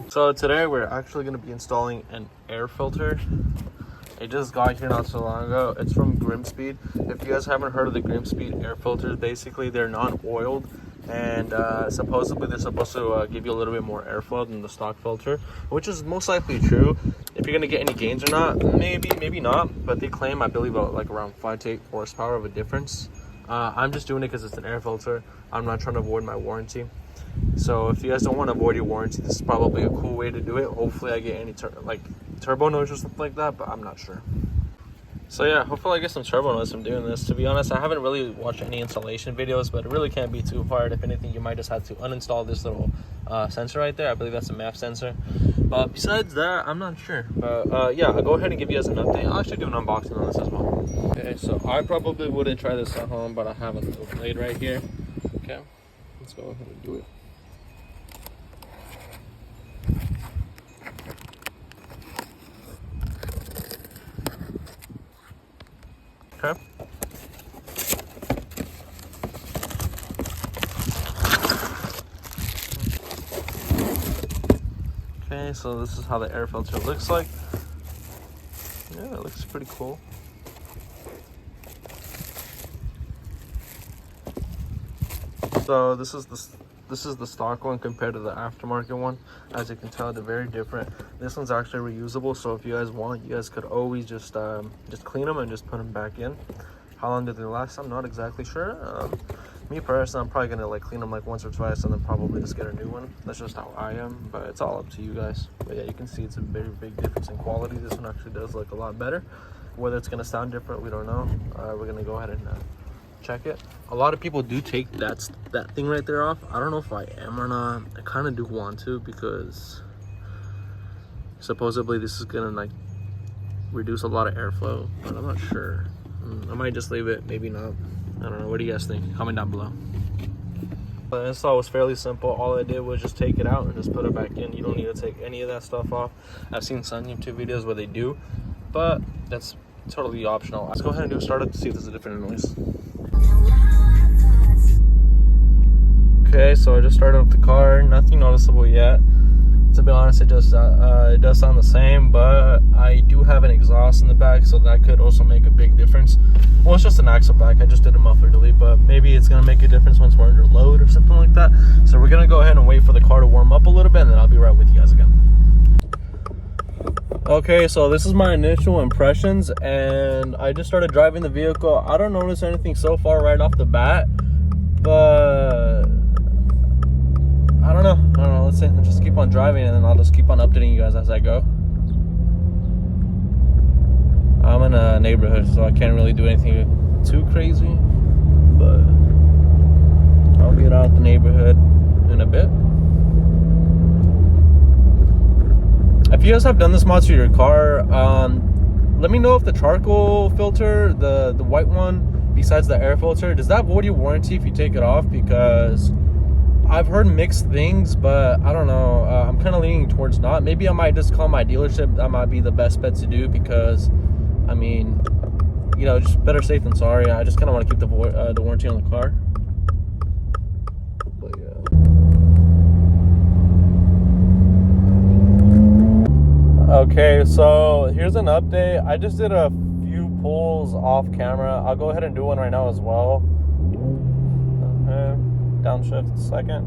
So today we're actually going to be installing an air filter. It just got here not so long ago. It's from Grimmspeed. If you guys haven't heard of the Grimmspeed air filters, basically they're non-oiled, and supposedly they're supposed to give you a little bit more airflow than the stock filter, which is most likely true. If you're going to get any gains or not, maybe not, but they claim, I believe, like around 5 to 8 horsepower of a difference. I'm just doing it because it's an air filter. I'm not trying to avoid my warranty. So if you guys don't want to avoid your warranty, this is probably a cool way to do it. Hopefully I get any turbo noise or something like that, but I'm not sure. So yeah, hopefully I get some turbo noise from doing this. To be honest, I haven't really watched any installation videos, but it really can't be too hard. If anything, you might just have to uninstall this little sensor right there. I believe that's a MAF sensor. But besides that, I'm not sure. But yeah, I'll go ahead and give you guys an update. I'll actually do an unboxing on this as well. Okay, so I probably wouldn't try this at home, but I have a little blade right here. Okay, let's go ahead and do it. Okay. Okay, so this is how the air filter looks like. Yeah, it looks pretty cool. So this is the stock one compared to the aftermarket one. As you can tell, they're very different. This one's actually reusable, so if you guys want, you guys could always just clean them and just put them back in. How long do they last? I'm not exactly sure. Me personally, I'm probably gonna clean them once or twice and then probably just get a new one. That's just how I am, but it's all up to you guys. But yeah, you can see it's a very big difference in quality. This one actually does look a lot better. Whether it's gonna sound different, we don't know. We're gonna go ahead and check it. A lot of people do take that thing right there off. I don't know if I am or not. I kind of do want to, because supposedly this is gonna reduce a lot of airflow, but I'm not sure. I might just leave it, maybe not. I don't know. What do you guys think? Comment down below. The install was fairly simple. All I did was just take it out and just put it back in. You don't need to take any of that stuff off. I've seen some YouTube videos where they do, but that's totally optional. Let's go ahead and do a startup to see if there's a different noise. Okay, so I just started up the car. Nothing noticeable yet. To be honest, it does sound the same, but I do have an exhaust in the back, so that could also make a big difference. Well, it's just an axle back. I just did a muffler delete, but maybe it's gonna make a difference once we're under load or something like that. So we're gonna go ahead and wait for the car to warm up a little bit, and then I'll be right with you guys again. Okay, so this is my initial impressions, and I just started driving the vehicle. I don't notice anything so far right off the bat, but I don't know. Let's just keep on driving, and then I'll just keep on updating you guys as I go. I'm in a neighborhood, so I can't really do anything too crazy, but I'll get out the neighborhood in a bit. If you guys have done this mod to your car, let me know if the charcoal filter, the white one, besides the air filter, does that void your warranty if you take it off? Because I've heard mixed things, but I don't know. I'm kind of leaning towards not. Maybe I might just call my dealership. That might be the best bet to do, because, I mean, you know, just better safe than sorry. I just kind of want to keep the warranty on the car. But yeah. Okay, so here's an update. I just did a few pulls off camera. I'll go ahead and do one right now as well. Okay. Downshift a second.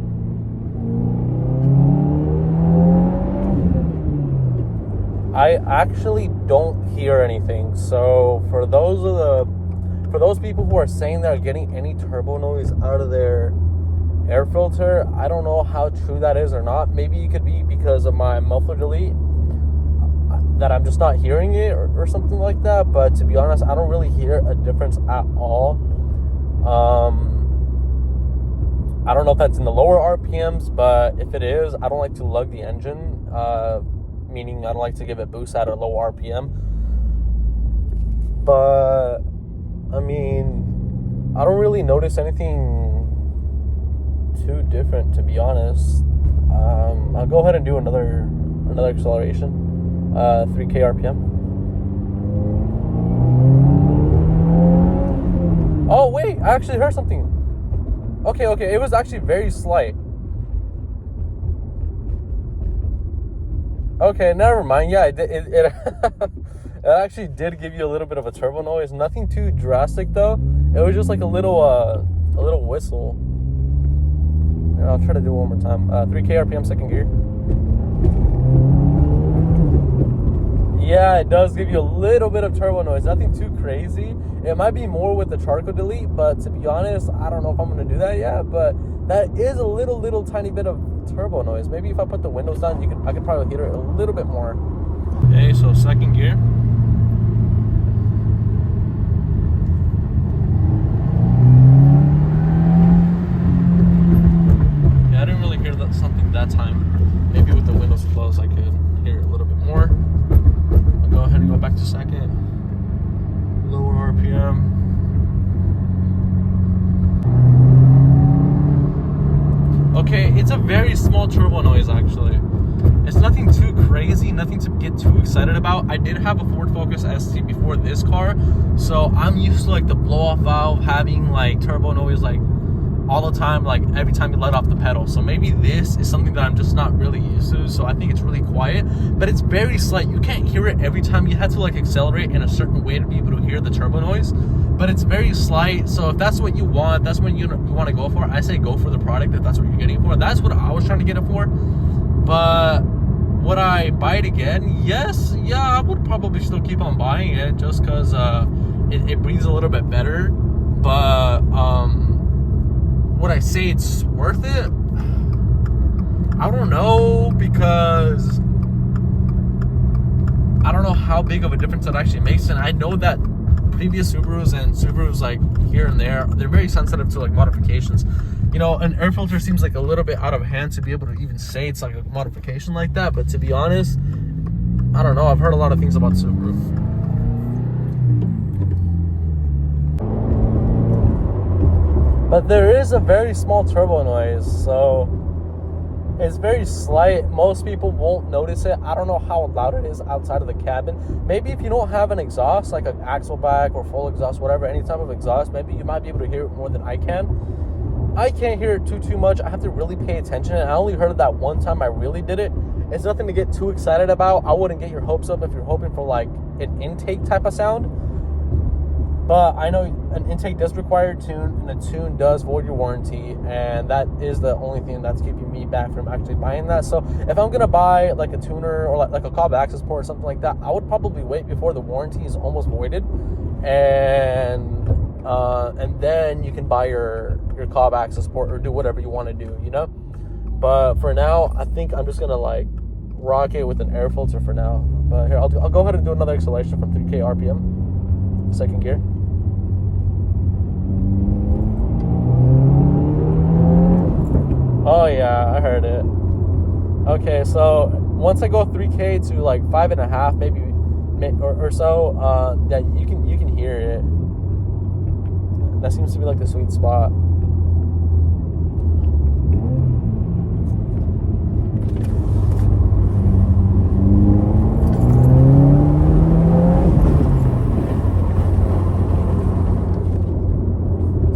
I actually don't hear anything. So for those people who are saying they're getting any turbo noise out of their air filter, I don't know how true that is or not. Maybe it could be because of my muffler delete, that I'm just not hearing it or something like that. But to be honest, I don't really hear a difference at all. I don't know if that's in the lower RPMs, but if it is, I don't like to lug the engine, meaning I don't like to give it boost at a low RPM. But, I mean, I don't really notice anything too different, to be honest. I'll go ahead and do another acceleration, 3K RPM. Oh, wait, I actually heard something. Okay, it was actually very slight. Okay, never mind. Yeah, it it actually did give you a little bit of a turbo noise. Nothing too drastic though. It was just like a little whistle. Here, I'll try to do it one more time. 3K RPM, second gear. Yeah, it does give you a little bit of turbo noise. Nothing too crazy. It might be more with the charcoal delete, but to be honest, I don't know if I'm gonna do that yet. But that is a little tiny bit of turbo noise. Maybe if I put the windows down, I could probably hear it a little bit more. Okay, so second gear. Yeah, I didn't really hear something that time. Maybe with the windows closed, I could hear it a little bit more. I'll go ahead and go back to second. Lower RPM. Okay, it's a very small turbo noise actually. It's nothing too crazy, nothing to get too excited about. I did have a Ford Focus ST before this car, so I'm used to like the blow-off valve having like turbo noise like all the time, like every time you let off the pedal. So maybe this is something that I'm just not really used to, so I think it's really quiet, but it's very slight. You can't hear it every time. You have to like accelerate in a certain way to be able to hear the turbo noise, but it's very slight. So if that's what you want, that's what you want to go for, I say go for the product if that's what you're getting for. That's what I was trying to get it for. But would I buy it again? Yes. Yeah, I would probably still keep on buying it just because it breathes a little bit better. But would I say it's worth it? I don't know, because I don't know how big of a difference it actually makes. And I know that previous Subarus and Subarus like here and there, they're very sensitive to like modifications. You know, an air filter seems like a little bit out of hand to be able to even say it's like a modification like that. But to be honest, I don't know. I've heard a lot of things about Subaru. But there is a very small turbo noise, so it's very slight. Most people won't notice it. I don't know how loud it is outside of the cabin. Maybe if you don't have an exhaust, like an axle back or full exhaust, whatever, any type of exhaust, maybe you might be able to hear it more than I can. I can't hear it too much. I have to really pay attention. And I only heard it that one time I really did it. It's nothing to get too excited about. I wouldn't get your hopes up if you're hoping for like an intake type of sound. But I know an intake does require a tune, and a tune does void your warranty, and that is the only thing that's keeping me back from actually buying that. So if I'm gonna buy like a tuner or like a call access port or something like that, I would probably wait before the warranty is almost voided, and then you can buy your call access port or do whatever you want to do, you know. But for now, I think I'm just gonna like rock it with an air filter for now. But here, I'll go ahead and do another acceleration from 3K RPM, second gear. Oh yeah, I heard it. Okay, so once I go 3K to like 5.5, maybe or so, yeah, you can hear it. That seems to be like the sweet spot.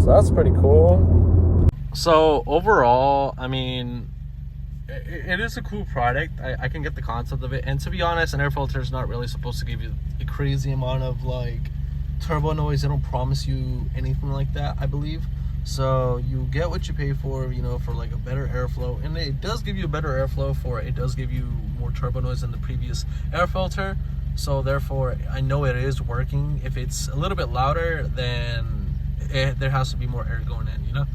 So that's pretty cool. So overall, I mean, it is a cool product. I can get the concept of it. And to be honest, an air filter is not really supposed to give you a crazy amount of like turbo noise. They don't promise you anything like that, I believe. So you get what you pay for, you know, for like a better airflow. And it does give you a better airflow for it. It does give you more turbo noise than the previous air filter. So therefore, I know it is working. If it's a little bit louder, then there has to be more air going in, you know.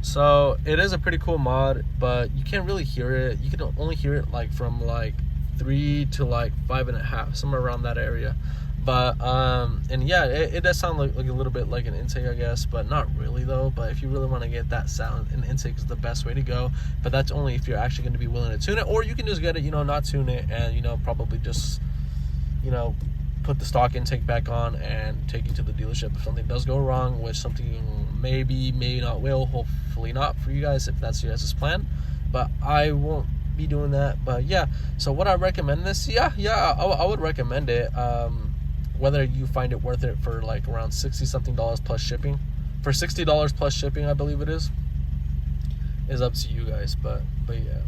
So it is a pretty cool mod, but you can't really hear it. You can only hear it like from like 3 to like 5.5, somewhere around that area. But and yeah, it does sound like a little bit like an intake, I guess, but not really though. But if you really want to get that sound, an intake is the best way to go. But that's only if you're actually going to be willing to tune it, or you can just get it, you know, not tune it, and you know, probably just, you know, put the stock intake back on and take you to the dealership if something does go wrong, which something maybe not will, hopefully not for you guys if that's your guys' plan. But I won't be doing that. But yeah, so would I recommend this? Yeah, I would recommend it. Whether you find it worth it for like around $60 something plus shipping, for $60 plus shipping, I believe it is up to you guys. But yeah.